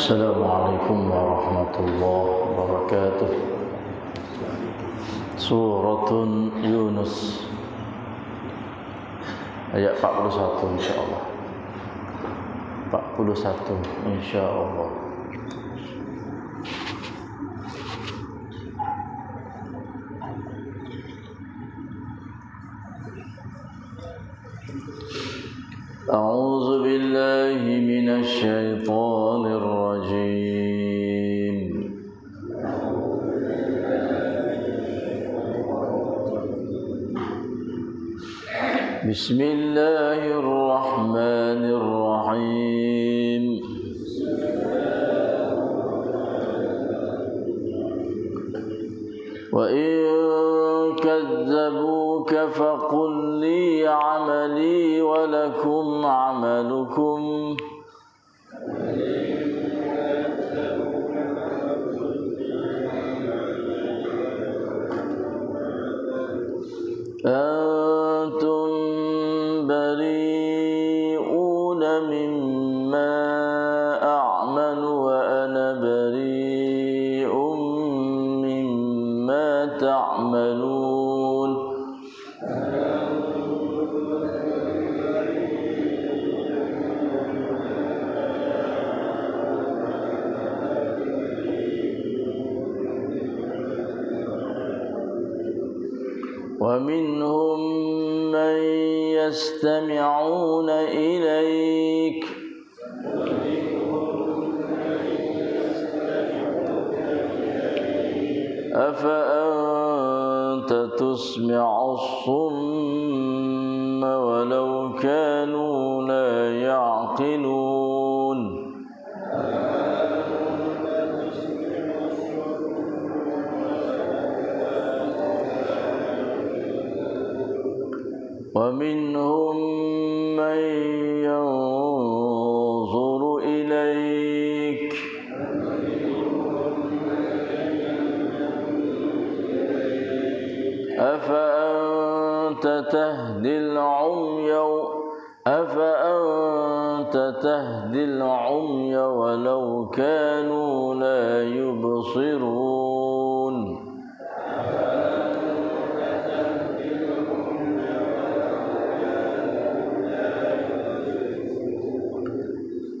Assalamualaikum warahmatullahi wabarakatuh. Suratun Yunus ayat 41 insyaallah. 41 insyaallah. A'udzu billahi minasy syaithanir rajim. Bismillahirrahmanirrahim. Wa in kadzabuka faqul li 'amali wa lakum 'amalukum antum bari'una mimma a'malu wa ana bari'un mimma ta'malun. ومنهم من يستمعون إليك أفأنت تسمع الصم ولو كانوا لا يعقلون ومنهم من ينظر إليك أفأنت تهدي العمي ولو كانوا لا يبصرون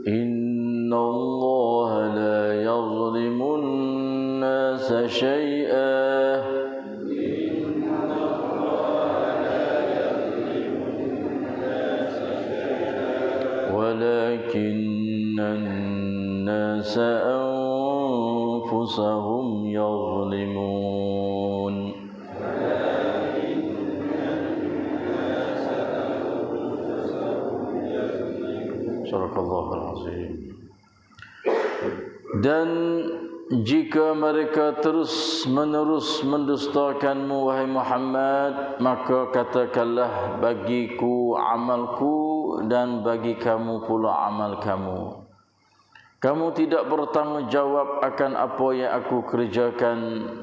إن الله لا يظلم الناس شيئا ولكن الناس أنفسهم يظلمون. Sadaqallahul azim. Dan jika mereka terus-menerus mendustakanmu wahai Muhammad, maka katakanlah bagiku amalku dan bagi kamu pula amal kamu. Kamu tidak bertanggungjawab akan apa yang aku kerjakan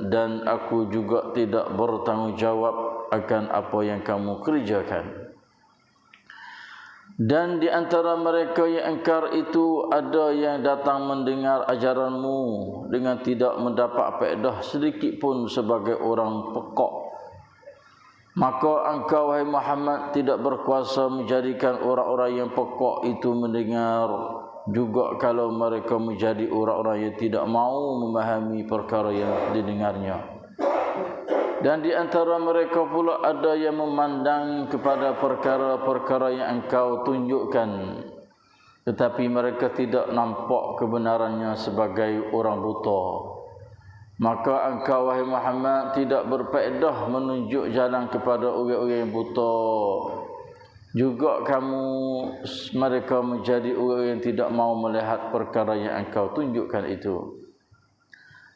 dan aku juga tidak bertanggungjawab akan apa yang kamu kerjakan. Dan di antara mereka yang engkar itu ada yang datang mendengar ajaranmu dengan tidak mendapat faedah sedikit pun sebagai orang pekak. Maka engkau wahai Muhammad tidak berkuasa menjadikan orang-orang yang pekak itu mendengar, juga kalau mereka menjadi orang-orang yang tidak mau memahami perkara yang didengarnya. Dan di antara mereka pula ada yang memandang kepada perkara-perkara yang engkau tunjukkan, tetapi mereka tidak nampak kebenarannya sebagai orang buta. Maka engkau wahai Muhammad tidak berfaedah menunjuk jalan kepada orang-orang yang buta. Juga mereka menjadi orang yang tidak mau melihat perkara yang engkau tunjukkan itu.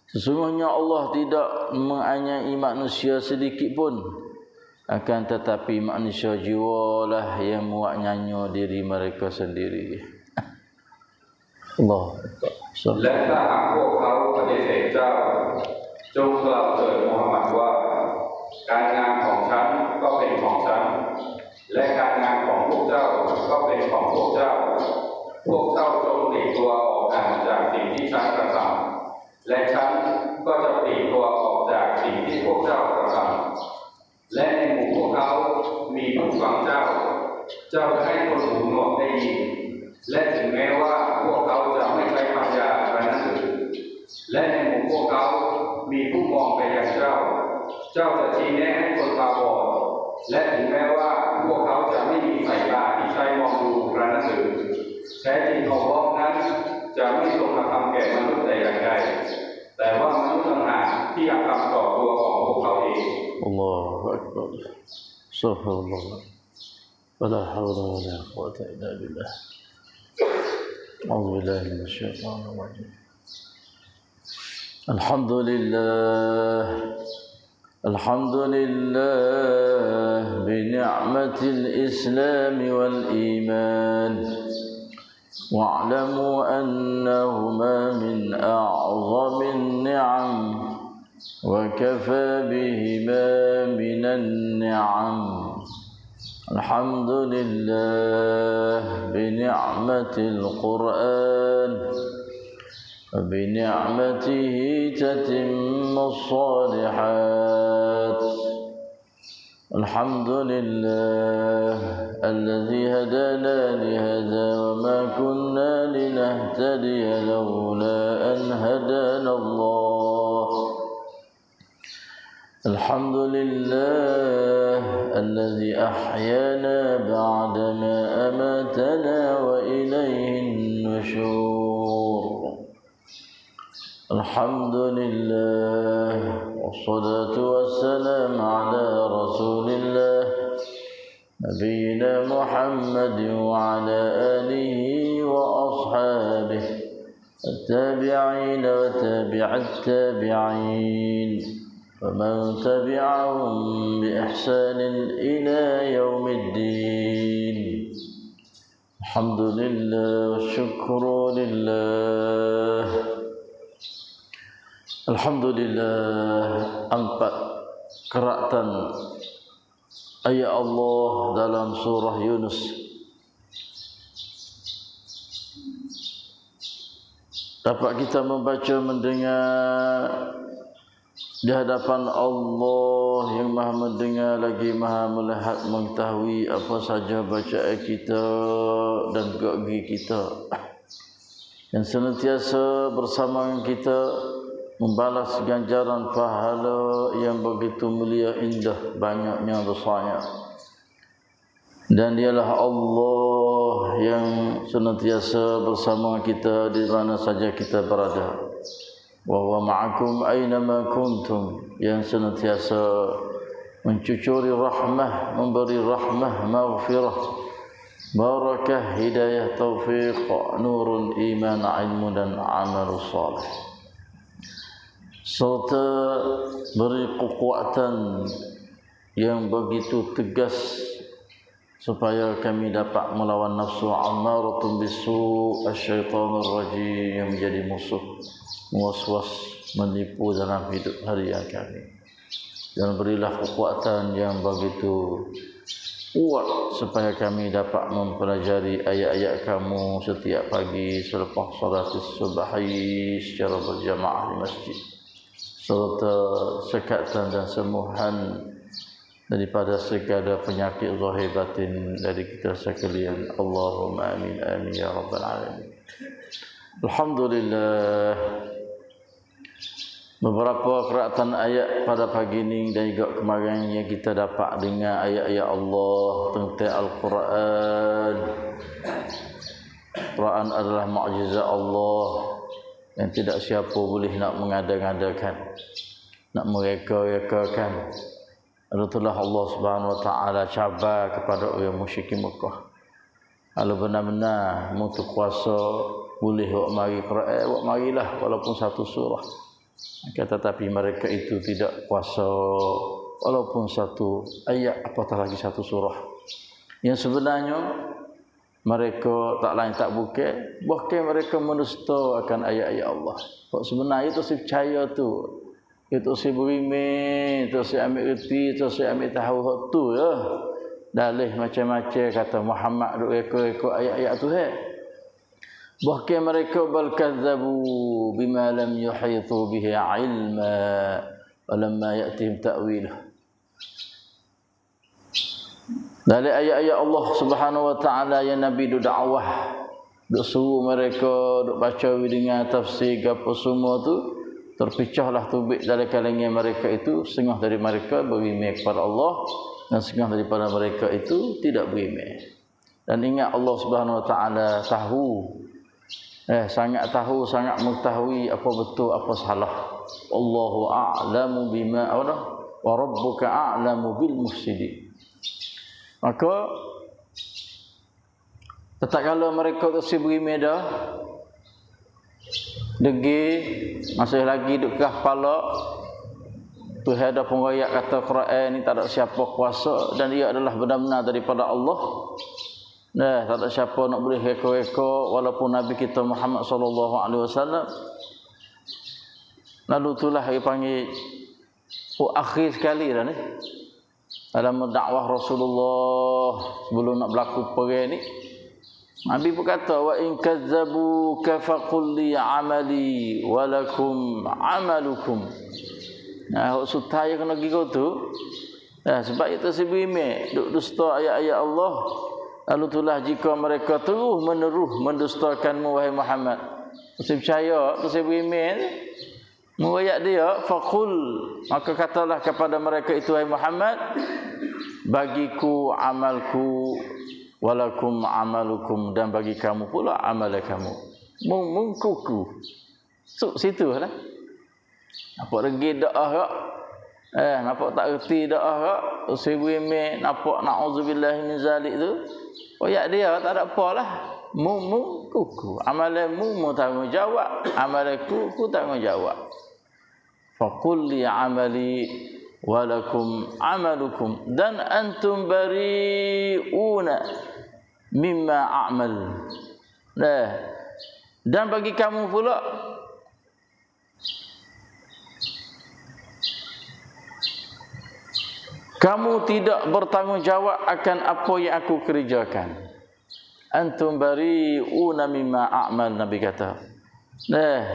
Sesungguhnya Allah tidak menganiaya manusia sedikit pun, akan tetapi manusia jiwalah yang menganiaya diri mereka sendiri. Allah. และถ้าหากพวกเขาปฏิเสธเจ้าจงกล่าวเถิดมูฮัมหมัดว่าการงานของฉันก็เป็นของฉันและการงานของพวกเจ้าก็เป็นของพวกเจ้า พวกเจ้าจงปลีกตัวออกห่างจากสิ่งที่ฉันกระทำและฉันก็จะปลีกตัวออกจากสิ่งที่พวกเจ้ากระทำและในหมู่พวกเขามีผู้ฟังเจ้าจะให้คนหูหนวกได้ยินและถึงแม้ว่าพวกเขาจะไม่ใช้ปัญญาในหนังสือและในหมู่พวกเขามีผู้มองไปยังเจ้าจะชี้แนะให้คนตาบอดและถึงแม้ว่าพวกเขาจะไม่มีสายตาที่ใช้มองดูหนังสือแท้จริงอัลเลาะห์นั้นจะไม่ทรงกระทำแก่มนุษย์แต่อย่างใดแต่ว่ามนุษย์ต่างหากที่กระทำต่อตัวของพวกเขาเองอัลลอฮฺอักบัรซุบฮานัลลอฮฺวะลาฮาวละวะลากุวะตะอิลลับิลลาฮ์أعوذ بالله من الشيطان الرجيم الحمد لله بنعمة الإسلام والإيمان واعلموا أنهما من أعظم النعم وكفى بهما من النعم الحمد لله بنعمة القرآن وبنعمته تتم الصالحات الحمد لله الذي هدانا لهذا وما كنا لنهتدي لولا أن هدانا الله الحمد لله الذي أحيانا بعدما أماتنا وإليه النشور الحمد لله والصلاة والسلام على رسول الله نبينا محمد وعلى آله وأصحابه التابعين وتابع التابعين ومن تبعهم بإحسان إلى يوم الدين الحمد لله والشكر لله Alhamdulillah. 4 keratan ayat Allah dalam surah Yunus. Dapat kita membaca mendengar di hadapan Allah yang Maha mendengar lagi Maha melihat mengetahui apa saja bacaan kita dan gerak-gerik kita, yang senantiasa bersama kita membalas ganjaran pahala yang begitu mulia, indah, banyaknya dosanya. Dan dialah Allah yang senantiasa bersama kita di mana saja kita berada. Wa huwa ma'akum aynama kuntum, yang senantiasa mencucuri rahmah, memberi rahmah, maghfirah, barakah, hidayah, taufiq, nurul iman, ilmu dan amal salih, serta beri kekuatan yang begitu tegas supaya kami dapat melawan nafsu ammaratun bisu' asyaitanir rajim yang menjadi musuh, waswas, menipu dalam hidup harian kami. Dan berilah kekuatan yang begitu kuat supaya kami dapat mempelajari ayat-ayat kamu setiap pagi selepas salat subahi secara berjamaah di masjid, serta sekatan dan sembuhan daripada segala penyakit zahir batin dari kita sekalian. Allahumma amin amin ya rabbal alamin. Alhamdulillah, beberapa keratan ayat pada pagi ini dan juga kemarin yang kita dapat dengar ayat-ayat Allah tentang Al-Quran. Quran adalah mukjizat Allah yang tidak siapa boleh nak mengada-ngadakan, nak mereka-rekakan. Itulah Allah Subhanahu Wa Taala cabar kepada orang musyrikin Mekah. Kalau benar-benar mutu kuasa boleh buat mari Quran, buat marilah walaupun satu surah. Tetapi mereka itu tidak kuasa walaupun satu ayat, apatah lagi satu surah. Yang sebenarnya mereka tak lain tak bukan, bahkan mereka menusta akan ayat-ayat Allah. Sebab sebenarnya itu si percaya tu, itu si beriman, itu si ambil reti, itu si ambil tahu tu ya. Dalih macam-macam kata Muhammad duk reka-reka ayat-ayat tu Bahkan mereka bal kadzabu bima lam yuhitu bihi ilma walamma ya'tihim ta'wiluh. Dari ayat-ayat Allah Subhanahu wa taala yang Nabi duk dakwah, duk suruh mereka duk baca dengan tafsir apa semua tu, terpecahlah tubik dari kalangan mereka itu, setengah dari mereka beriman kepada Allah dan setengah daripada mereka itu tidak beriman. Dan ingat Allah Subhanahu wa taala tahu, sangat tahu, sangat mengetahui apa betul apa salah. Allahu a'lamu bima wa rabbuka a'lamu bil mufsidin. Maka tatkala mereka tu beriman dah, degil masih lagi duk kepala Tuhan ada pengoyak kata Quran ni tak ada siapa kuasa dan ia adalah benar-benar daripada Allah. Nah, tak ada siapa nak boleh reka-reka walaupun Nabi kita Muhammad sallallahu alaihi wasallam. Lalu itulah dia panggil akhir sekali dah ni. Dalam dakwah Rasulullah sebelum nak berlaku perang ni, Nabi pun kata wa in kazzabuka faqul li amali wa lakum amalukum. Nah, sutaya kena gigo tu. Sebab itu sebime duk dusta ayat-ayat Allah. Lalu itulah jika mereka terus menerus mendustakanmu wahai Muhammad. Mesti percaya tu sebime mengayat dia faqul, maka katalah kepada mereka itu wahai Muhammad, bagiku amalku walakum amalukum, dan bagi kamu pula amal kamu. Mungkuku. Situ lah. Nampak regi doa tak? Nampak tak reti doa tak? Seribu email nampak na'udzubillah min zalik tu. Ayat dia tak ada apalah. Mungkuku. Amalanmu mu tanggungjawab. Amalanku ku tanggungjawab. Faqul li amali walakum amalukum, dan antum bari'una mimma a'mal. Dan bagi kamu pula kamu tidak bertanggungjawab akan apa yang aku kerjakan. Antum bari'una mimma a'mal, Nabi kata.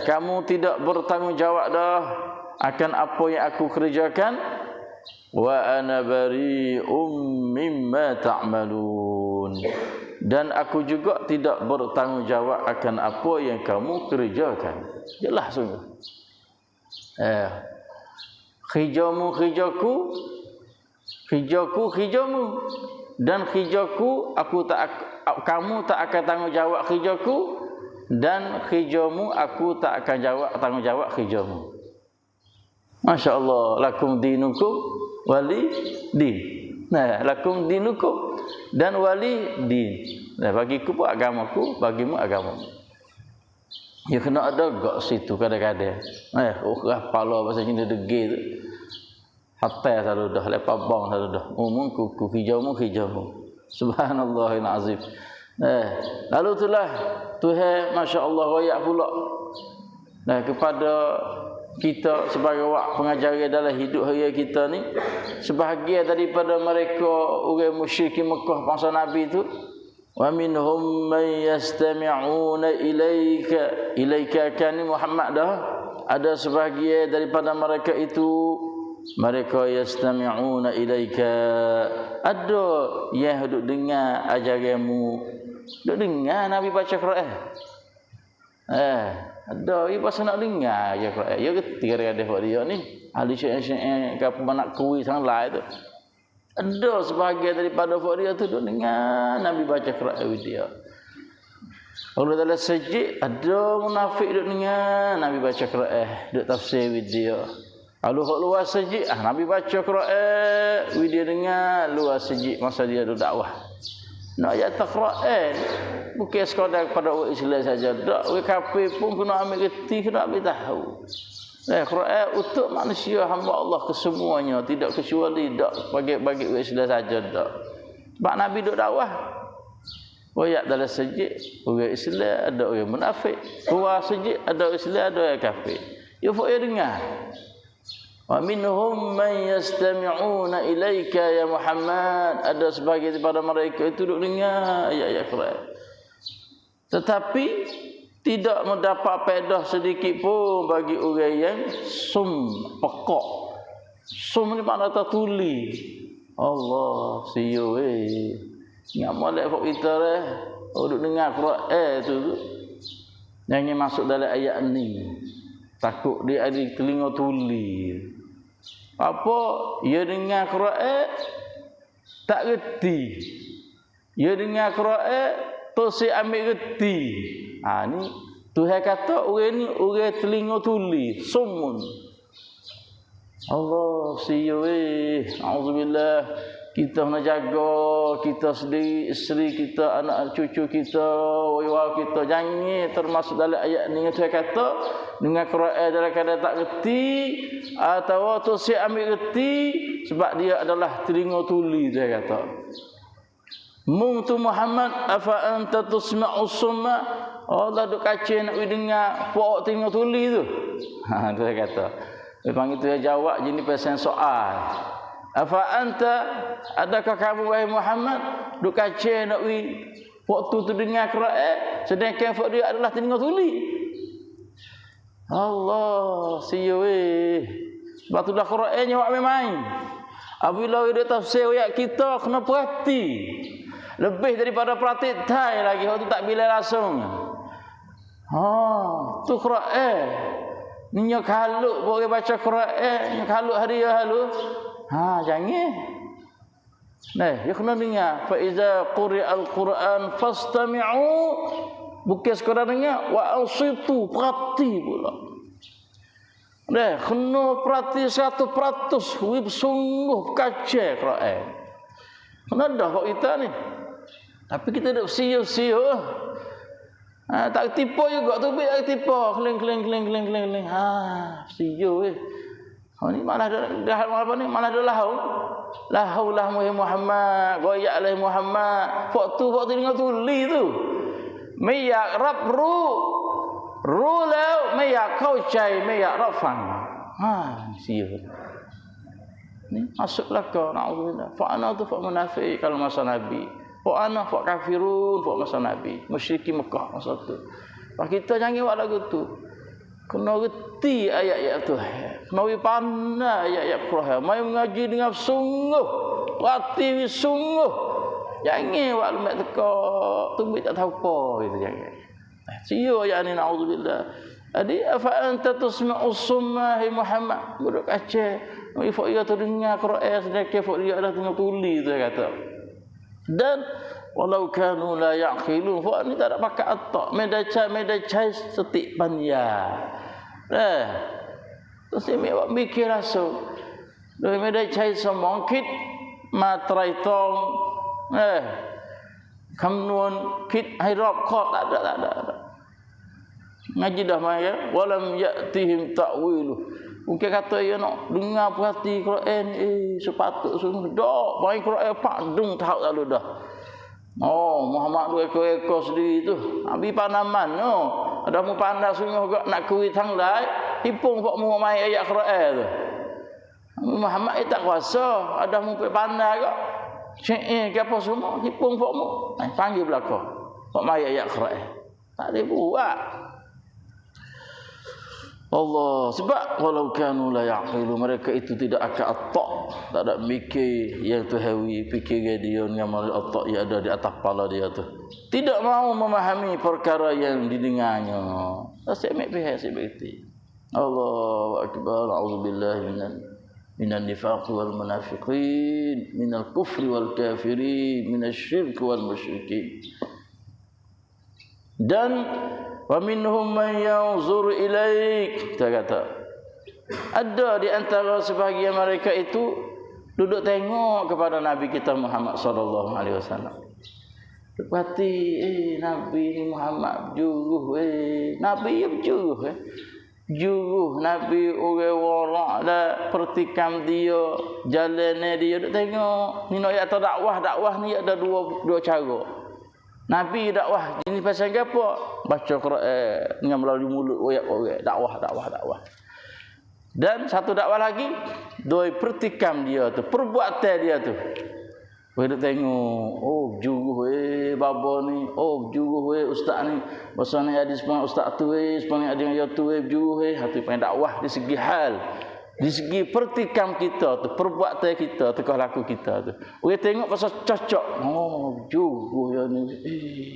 Kamu tidak bertanggungjawab dah akan apa yang aku kerjakan. Wa ana bari'um mimma ta'malun, dan aku juga tidak bertanggungjawab akan apa yang kamu kerjakan. Jelas sungguh. Khijamu khijaku, khijaku khijamu, dan khijaku aku tak, kamu tak akan tanggungjawab khijaku, dan khijamu aku tak akan tanggungjawab khijamu. Masya Allah, lakum dinukum wali din. Lakum dinukum dan wali din. Bagiku pun agamaku, bagimu agamamu. Ya kena ada gak situ kadang-kadang. Kepala bahasa Cina degil tu. Hatta selalu dah, lepas bang selalu dah. Mungkuku, hijamu. Subhanallahil azim. Lalu itulah Tuhan Masya Allah royak pula. Kepada kita sebagai pengajar dalam hidup hari kita ni, sebahagian daripada mereka orang musyrikin Mekah masa Nabi tu, wa minhum man yastami'una ilaika kan Muhammad dah, ada sebahagian daripada mereka itu mereka yastami'una ilaika, ada yang duduk dengar ajaranmu, duduk dengar Nabi baca Quran. Ada dia pasal nak dengar je Quran. Ya ketir ada buat dia ni. Ahli syiah ke apa nak kuih sang lai tu. Ada sebahagian daripada buat dia tu duk dengar Nabi baca Quran dia. Kalau dalam sejid ada munafik duk dengar Nabi baca Quran, duk tafsir dia. Kalau hak luar sejid Nabi baca Quran, dia dengar luar sejid masa dia duk dakwah. Nak ayat Quran bukan sekadar kepada orang Islam saja. Tak, orang kafir pun kena ambil reti, kena ambil tahu. Quran untuk manusia hamba Allah kesemuanya, tidak kecuali tak bagi orang Islam saja tak. Sebab Nabi duk dakwah. Ayat dalam sejid orang Islam, ada orang munafik. Luar sejid ada orang Islam, ada orang kafir. Ya fok ya dengar. Wa minhum man yastami'una ilaika ya Muhammad, ada sebahagian daripada mereka itu duduk dengar ayat-ayat Quran. Tetapi tidak mendapat faedah sedikit pun bagi orang yang sum, pekak. Sum ni makna tertuli. Allah, siyo ingat molek kok kita duduk dengar Quran tu. Jangan masuk dalam ayat ni. Takut dia ada telinga tuli. Apa? Dia dengar Quran tak reti. Dia dengar Quran terus ambil reti. Ni Tuhan kata orang ni orang telinga tuli, sumun. Allah siyo auzubillah. Kita nak jaga kita sendiri, isteri kita, anak cucu kita, waywa kita jangan termasuk dalam ayat ni Tuhan kata dengan Quran dalam keadaan tak reti atau tu si ambil reti sebab dia adalah telinga tuli dia kata. Muntu Muhammad afa anta tusma'u summa. Allah duk kacau nak dengar pok telinga tuli tu. Dia kata. Dia panggil tu dia jawab jenis pesan soal. Afa anta, adakah kamu wahai Muhammad duk kacau nak waktu tu dengar Quran sedangkan fak dia adalah telinga tuli. Allah siyo sebab tu dah Quran jawab main-main. Apabila dia tafsir ayat kita kena perhati. Lebih daripada perhati tai lagi waktu tak bila langsung. Tu Quran. Ni nyak haluk boleh baca Quran, nyak haluk hariah haluk. Jangan. Dia kena dengar. Fa iza quri'al Quran fastami'u. Bukan sekadar dengar, wa ansitu, perhati pula. Kena perhati 100%, sungguh kaca Quran. Kena dah kok kita ni. Tapi kita duk siu-siu. Tak tipu juga tu, tak tipu. Keling. Siu ni malah dah apa ni? Malah dah lahu. Lahaulah Muhammad, goyak Muhammad. Waktu dengan tuli tu. Miyak rab ru lau miyak kau cai miyak rafang. Siu. Ni masuklah kau naudzubillah. Fa ana tu fa munafik kalau masa Nabi. Fa ana fa kafirun fa masa Nabi. Musyrikin Mekah masa tu. Pak kita jangan buat lagu tu. Kena reti ayat-ayat tu. Kena pandai ayat-ayat Quran. Mai mengaji dengan sungguh. Perhati sungguh. Jangan buat lemak teka. Tumit tak tahu apa gitu jangan. Siyo ayat ni naudzubillah. Adi afa anta tusma'u summa hi Muhammad. Budak kacau. Ifak dia tu dengar Quran sedekah ifak dia dah tengah tuli tu kata. Dan walau kanu la yaqilun fa ni tak ada pakai atak medacai setik panya. Terus dia buat mikir rasul. Dia medacai semongkit matrai tong kamnun kit hai rob kok tak ada. Ngaji dah mai ya walam ya'tihim ta'wilu. Mungkin kata ya nak dengar perhati Quran sepatut sungguh dak baik Quran padung tahu lalu dah. Muhammad dua ekor sendiri tu. Abi panaman ada mu pandai sungguh gak nak kuit hang lai hipung pok mu mai ayat Quran tu. Muhammad tak kuasa ada mu pandai gak. Ke apa semua hipung pok mu. Panggil belaka. Pok mai ayat Quran. Tak ada buat. Allah sebab walau kanu la yaqilu mereka itu tidak akan atak tak ada mikir yang tuhawi fikir dia yang atak yang ada di atas kepala dia tu tidak mau memahami perkara yang didengarnya asyik pihak seperti Allahu akbar a'udzubillahi minan nifaq wal munafiqin minal kufri wal kafirin minasyirk wal musyrikin dan wa minhum man yanzur ilaik. Kita kata ada di antara sebahagian mereka itu duduk tengok kepada Nabi kita Muhammad sallallahu alaihi wasallam. Berarti Nabi Muhammad juruh Nabi juruh juruh Nabi orang warak dah pertikam dia jalannya dia duduk tengok. Ni nak ayat dakwah ni ada dua cara. Nabi dakwah jenis pasal apa? Baca Quran dengan melalui mulut orang dakwah. Dan satu dakwah lagi, doi pertikam dia tu, perbuatan dia tu. Kita tengok, juruh baba ni, oh juruh weh ustaz ni. Masa ni hadis pun ustaz tu weh, sepani ada yang tu weh juruh weh. Hati pengen dakwah di segi hal. Di segi pertikam kita tu, perbuatan kita, tekah laku kita tu. Orang tengok pasal cocok. Oh, juruh ya ni.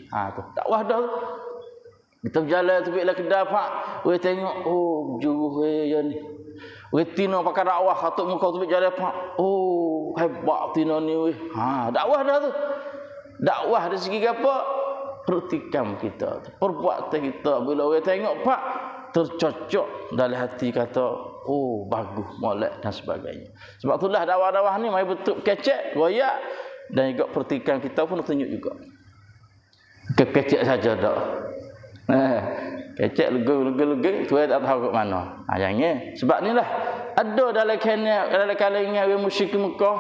Tu dakwah dah. Kita berjalan tu bila kedai pak, orang tengok, oh juruh ya ni. Orang tino pakai dakwah katuk muka tu berjalan pak. Oh, hebat tino ni weh. Dakwah dah tu. Dakwah dari segi apa? Pertikam kita, perbuatan kita. Bila orang tengok pak, tercocok dalam hati kata, oh bagus, molek dan sebagainya. Sebab itulah dakwah-dakwah ni mai betul kecek, royak dan juga pertikam kita pun tunjuk juga. Kecek saja dak. Kecek lega-lega tu tak tahu kat mana. Jangan. Sebab inilah ada dalam kalangan orang musyrik Mekah.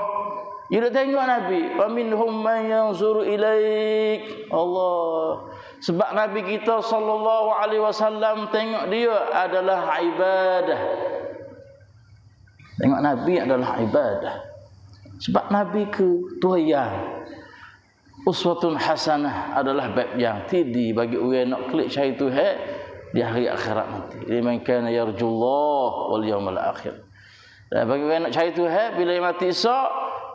You nak tengok Nabi, wa minhum man yanzuru ilaik. Allah. Sebab Nabi kita sallallahu alaihi wasallam tengok dia adalah ibadah. Tengok Nabi adalah ibadah. Sebab Nabi ke tuayan. Uswatun hasanah adalah bab yang tidi bagi orang nak klik cari Tuhan di hari akhirat nanti. Liman kana yarjullah wal yawmal akhir. Dan bagi orang nak cari Tuhan bila mati esok,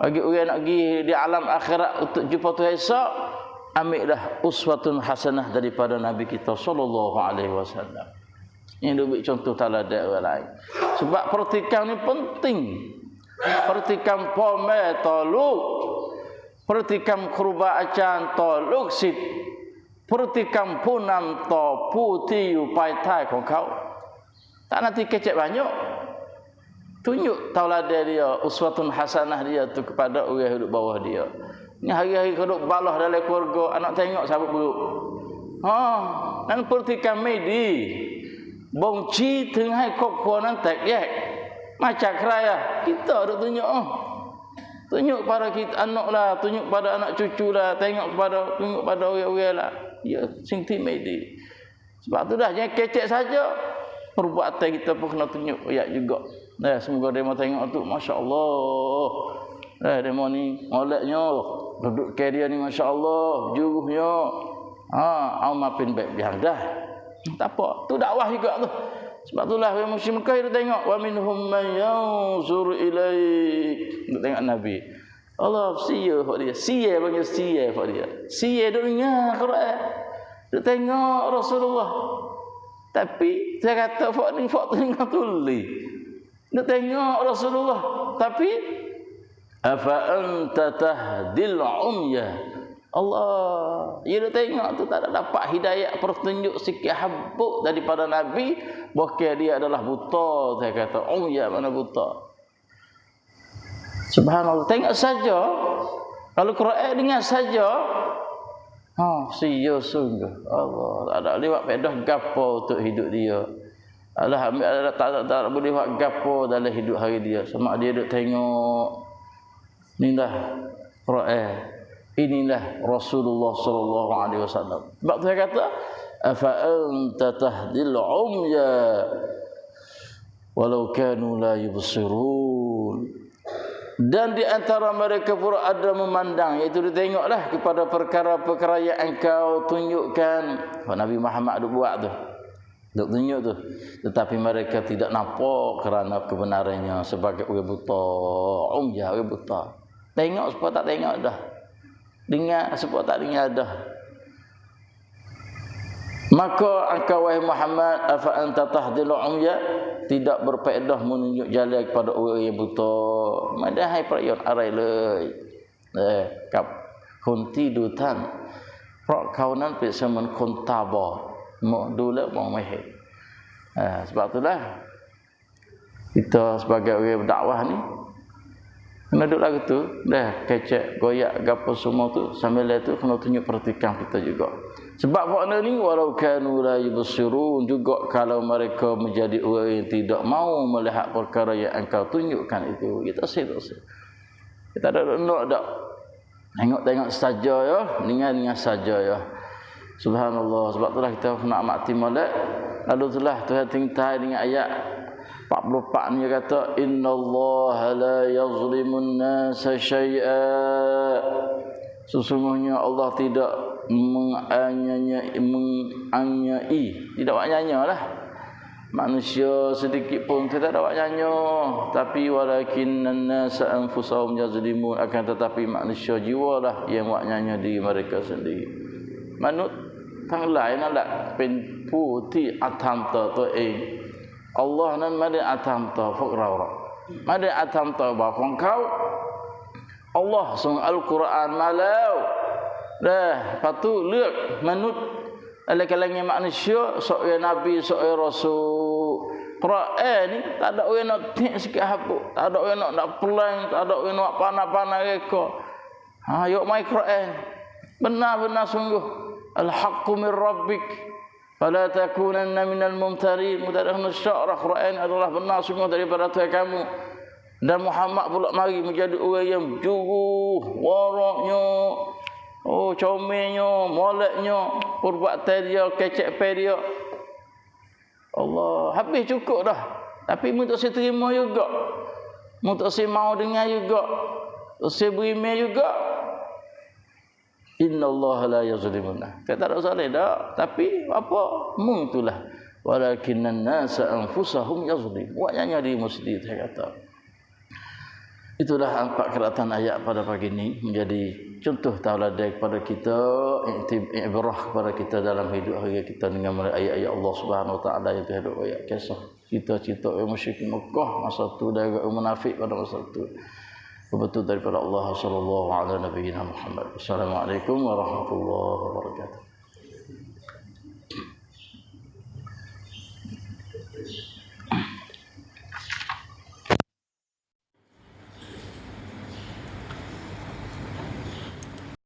bagi orang nak pergi di alam akhirat untuk jumpa Tuhan esok, ambillah uswatun hasanah daripada Nabi kita sallallahu alaihi wasallam. Ini dua contoh teladan orang lain. Sebab pertikam ni penting. Pertikam pome toluk. Pertikam kurba acan toluk sit. Pertikam punam to puti upai thai ของเขา tak nanti kecek banyak. Tunjuk tauladan dia, uswatun hasanah dia tu kepada orang hidup bawah dia. Ni hari-hari hidup balah dalam keluarga, anak tengok sahabat buruk. Dan pertikam medi. Bong chiถึงให้ครอบครัวนั้นแตกแยกมาจากใครkita duk tunjuk tunjuk pada kita anak lah, tunjuk pada anak cucu lah, tengok pada orang-orang lah. Ya, sing medi. Sebab tu dah jangan kecek saja. Perbuatan kita pun kena tunjuk ayat juga. Semoga dia mau tengok tu, masya-Allah. Dia mau ni moleknya, duduk ke dia ni masya-Allah, juruhnya. Amapin baik biar dah. Tak apa, tu dakwah juga tu. Sebab itulah orang musyrik Mekah dia tengok wa minhum man yanzur ilaik. Dia tengok Nabi. Allah sia hak dia. Sia panggil sia hak dia. Sia duk dengar Quran. Dia tengok Rasulullah. Tapi saya kata hak ni hak tengok tuli. Dia tengok Rasulullah. Tapi afa anta tahdil umya. Allah, dia tengok tu tak ada dapat hidayah petunjuk sikit habuk daripada Nabi, bahkan dia adalah buta. Saya kata, ya mana buta. Subhanallah, tengok saja. Kalau Quran dengar saja, sia sungguh. Allah, tak ada lewat pedah gapo untuk hidup dia. Alhamdulillah tak boleh buat gapo dalam hidup hari dia. Sama dia duk tengok ni dah Quran. Inilah Rasulullah sallallahu alaihi wasallam. Sebab tu saya kata, afa anta tahdil umya walau kanu la yubsirun. Dan di antara mereka pun ada memandang, iaitu dia tengoklah kepada perkara-perkara yang engkau tunjukkan. Nabi Muhammad duk buat tu. Duk tunjuk tu. Tetapi mereka tidak nampak kerana kebenarannya sebagai orang buta. Umya, orang buta. Tengok supaya tak tengok dah. Dengar sebab tak dengar dah. Maka engkau wahai Muhammad, afa anta tahdil umya, tidak berfaedah menunjuk jalan kepada orang yang buta. Madahai prayon arai lei. Kap kunti dutan.เพราะ kau nan pe semen kontaba. Mo dulu mo meh. Sebab itulah kita sebagai orang berdakwah ni kena duduk lagu tu, dah kecek, goyak, gapo semua tu, sambil tu kena tunjuk pertikam kita juga. Sebab makna ni, walau kanu la yubsirun, juga kalau mereka menjadi orang yang tidak mau melihat perkara yang engkau tunjukkan itu, kita sih. Kita ada nak dak. Tengok saja ya, dengar saja ya. Subhanallah, sebab itulah kita nak mati molek. Lalu itulah Tuhan tingtai dengan ayat 44 ni kata innallaha la yazlimun nasa syai'a. Sesungguhnya Allah tidak menganyai, tidak awak nyanyalah. Manusia sedikit pun tidak ada awak nyanyo, tapi walakinnan nasa anfusahum yazlimun, akan tetapi manusia jiwalah yang awak nyanyo diri mereka sendiri. Manutทั้งหลายนั่นแหละเป็นผู้ที่อาธรรมต่อตัวเองอัลลอฮ์นั้นไม่ได้อาธรรมต่อพวกเราหรอกไม่ได้อาธรรมต่อบาปของเขาอัลลอฮ์ส่งอัลกุรอานมาแล้วlepas tu ลือกมนุษย์อะไรkalangan manusia seorang nabi seorang rasul Quran ni tak ada orang nak tik sikit habuk, tak ada orang nak pelang, tak ada orang nak panah-panah reka. Yuk mai Quran benar-benar sungguh al-haqqu min rabbik fala takunanna minal mumtarin. Mudahnya syarah Quran adalah benar sungguh daripada Tuhan kamu, dan Muhammad pula mari menjadi orang yang jujur, waraknya, comelnya, moleknya, perbuatan dia, kecek dia. Allah, habis cukup dah. Tapi mu tak saya terima juga, mu tak saya mau dengar juga, saya beriman juga. Inna Allah la yazlimuna. Kata tak salah dah, tapi apa? Mu itulah. Walakinnan nasa anfusahum yazlim. Wajahnya di masjid saya kata. Itulah 4 keratan ayat pada pagi ini menjadi contoh tauladan kepada kita, ibrah kepada kita dalam hidup hari kita dengan ayat-ayat Allah Subhanahu Wa Taala yang terhadap ayat kisah cita-cita orang musyrik Mekah masa itu dan orang munafik pada masa itu. Betul daripada Allah sallallahu alaihi Muhammad. Assalamualaikum warahmatullahi wabarakatuh.